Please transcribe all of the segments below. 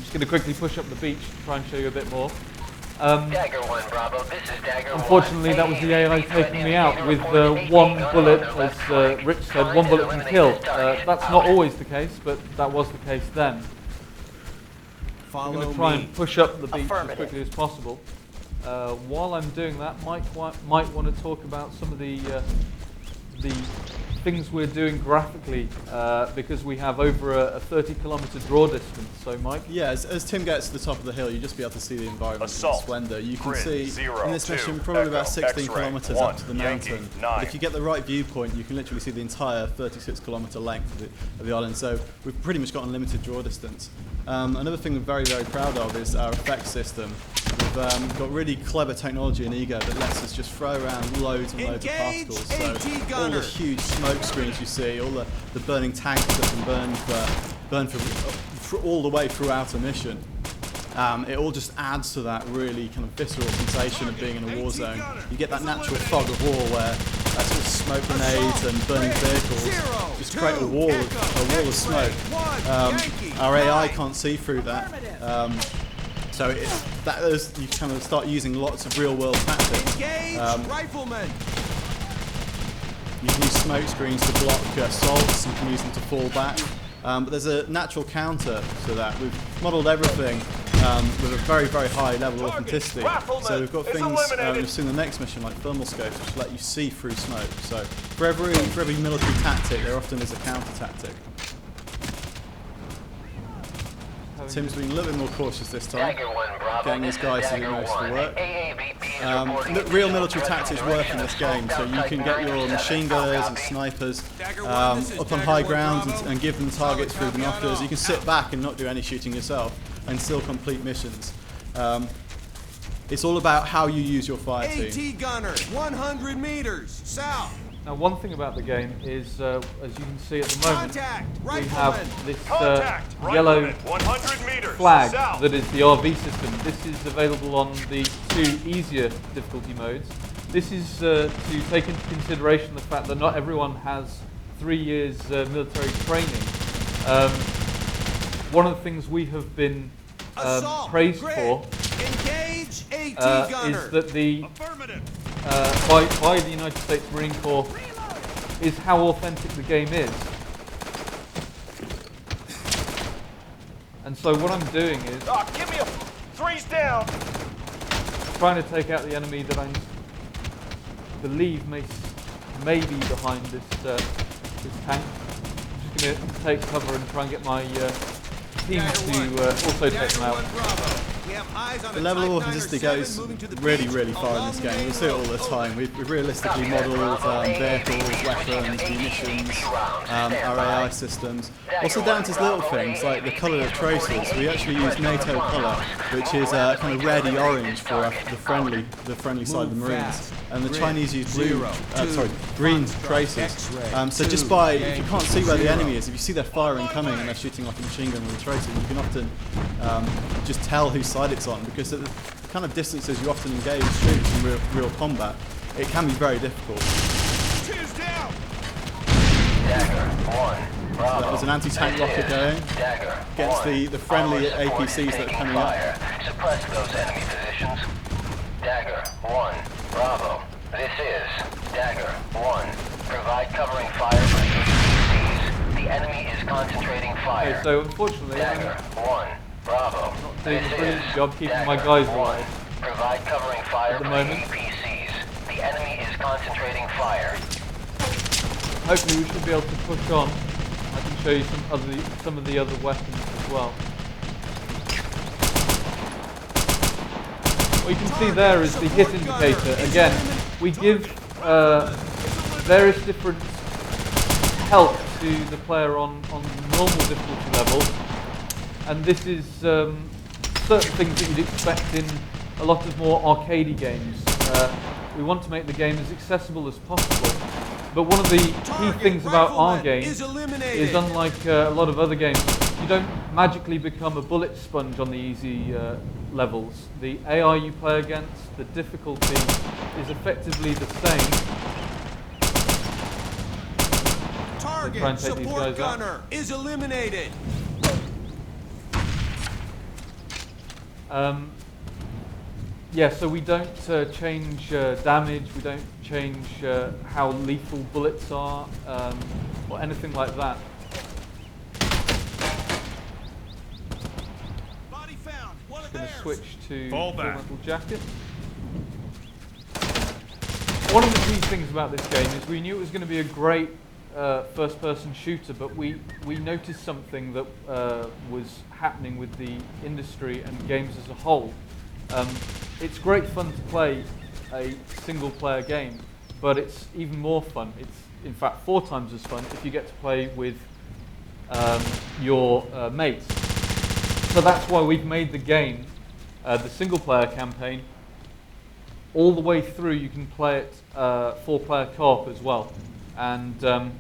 just going to quickly push up the beach to try and show you a bit more. Dagger 1, Bravo. This is Dagger 1. Unfortunately, that was the AI taking me out with one bullet, as Rich said, one bullet can kill. That's not always the case, but that was the case then. I'm going to try and push up the beach as quickly as possible. While I'm doing that, Mike might want to talk about some of the things we're doing graphically, because we have over a 30-kilometer draw distance. So, Mike? Yeah, as Tim gets to the top of the hill, you just be able to see the environment in splendor. You can see in this mission probably about 16 kilometers up to the mountain. But if you get the right viewpoint, you can literally see the entire 36-kilometer length of the island. So we've pretty much got unlimited draw distance. Another thing we're very, very proud of is our effects system. We've got really clever technology in Ego that lets us just throw around loads and loads of particles. So all the huge smoke screens you see, all the burning tanks that can burn for all the way throughout a mission. It all just adds to that really kind of visceral sensation of being in a war zone. You get that natural fog of war where sort of smoke grenades and burning vehicles just create a wall of smoke. Our AI can't see through that. So you kind of start using lots of real-world tactics. You can use smoke screens to block assaults. You can use them to fall back. But there's a natural counter to that. We've modelled everything with a very, very high level of authenticity. So we've got things you'll see in the next mission, like thermal scopes, which let you see through smoke. So for every military tactic, there often is a counter tactic. Tim's being a little bit more cautious this time, getting his guys to do most of the work. Real military tactics work in this game, so you can get your machine gunners and snipers up on high ground and give them targets through binoculars. You can sit back and not do any shooting yourself and still complete missions. It's all about how you use your fire team. AT gunners, 100 meters south. Now, one thing about the game is, as you can see at the moment, we have this yellow flag that is the RV system. This is available on the 2 easier difficulty modes. This is to take into consideration the fact that not everyone has 3 years military training. One of the things we have been praised for is that the by the United States Marine Corps is how authentic the game is. And so what I'm doing is give me a freeze down. Trying to take out the enemy that I believe may be behind this tank. I'm just going to take cover and try and get my team to also take them out. The level of authenticity goes really, really far in this game. We see it all the time. We've realistically modelled vehicles, weapons, munitions, our AI systems. Also down to little things like the colour of traces. We actually use NATO colour, which is kind of reddy orange for the friendly side of the Marines. And the Chinese use green traces. So just by, if you can't see where the enemy is, if you see they're firing coming and they're shooting like a machine gun with a tracer, you can often just tell whose side it's on, because at the kind of distances you often engage troops in real combat, it can be very difficult. So there's an anti-tank rocket going against the friendly APCs that are coming up. Suppress those enemy positions. Dagger 1, Bravo. This is Dagger 1. Provide covering fire for the APCs. The enemy is concentrating fire. Okay, so unfortunately, Dagger 1, Bravo. Not doing a brilliant job keeping my guys alive. Provide covering fire at the for moment. the APCs. The enemy is concentrating fire. Hopefully we should be able to push on. I can show you some of the other weapons as well. What you can see there is the hit indicator. Again, we give various different help to the player on normal difficulty level, and this is certain things that you'd expect in a lot of more arcadey games. We want to make the game as accessible as possible, but one of the key things about our game is unlike a lot of other games, you don't magically become a bullet sponge on the easy levels. The AI you play against, the difficulty is effectively the same. Target support gunner is eliminated. Yeah, so we don't change damage, we don't change how lethal bullets are, or anything like that. Body found. One of Going to theirs. switch to Fall Full back. Metal Jacket. One of the key things about this game is we knew it was going to be a great first-person shooter, but we noticed something that was happening with the industry and games as a whole. It's great fun to play a single-player game, but it's even more fun. It's in fact 4 times as fun if you get to play with your mates. So that's why we've made the game, the single-player campaign, all the way through. You can play it 4-player co-op as well, and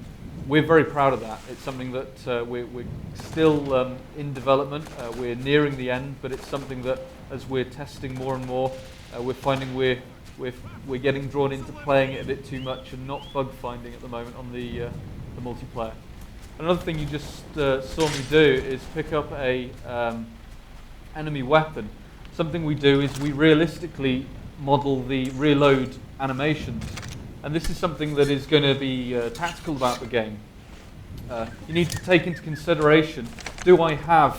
we're very proud of that. It's something that we're still in development. We're nearing the end, but it's something that, as we're testing more and more, we're finding we're getting drawn into playing it a bit too much and not bug finding at the moment on the multiplayer. Another thing you just saw me do is pick up a enemy weapon. Something we do is we realistically model the reload animations, and this is something that is going to be tactical about the game. You need to take into consideration, do I have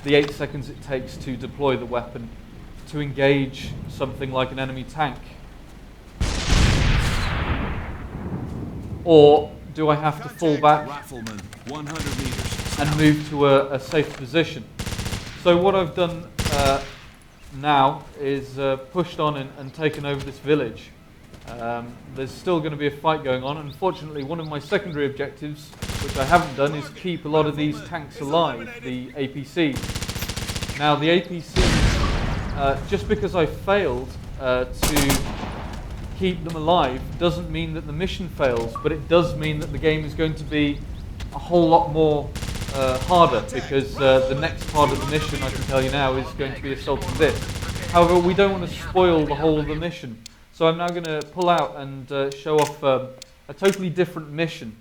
the 8 seconds it takes to deploy the weapon to engage something like an enemy tank? Or do I have to fall back Rifleman, 100 meters. and move to a safe position? So what I've done now is pushed on and taken over this village. There's still going to be a fight going on. Unfortunately, one of my secondary objectives, which I haven't done, is keep a lot of these tanks alive, the APCs. Now, the APCs, just because I failed to keep them alive doesn't mean that the mission fails, but it does mean that the game is going to be a whole lot more harder, because the next part of the mission, I can tell you now, is going to be assaulting this. However, we don't want to spoil the whole of the mission, so I'm now going to pull out and show off a totally different mission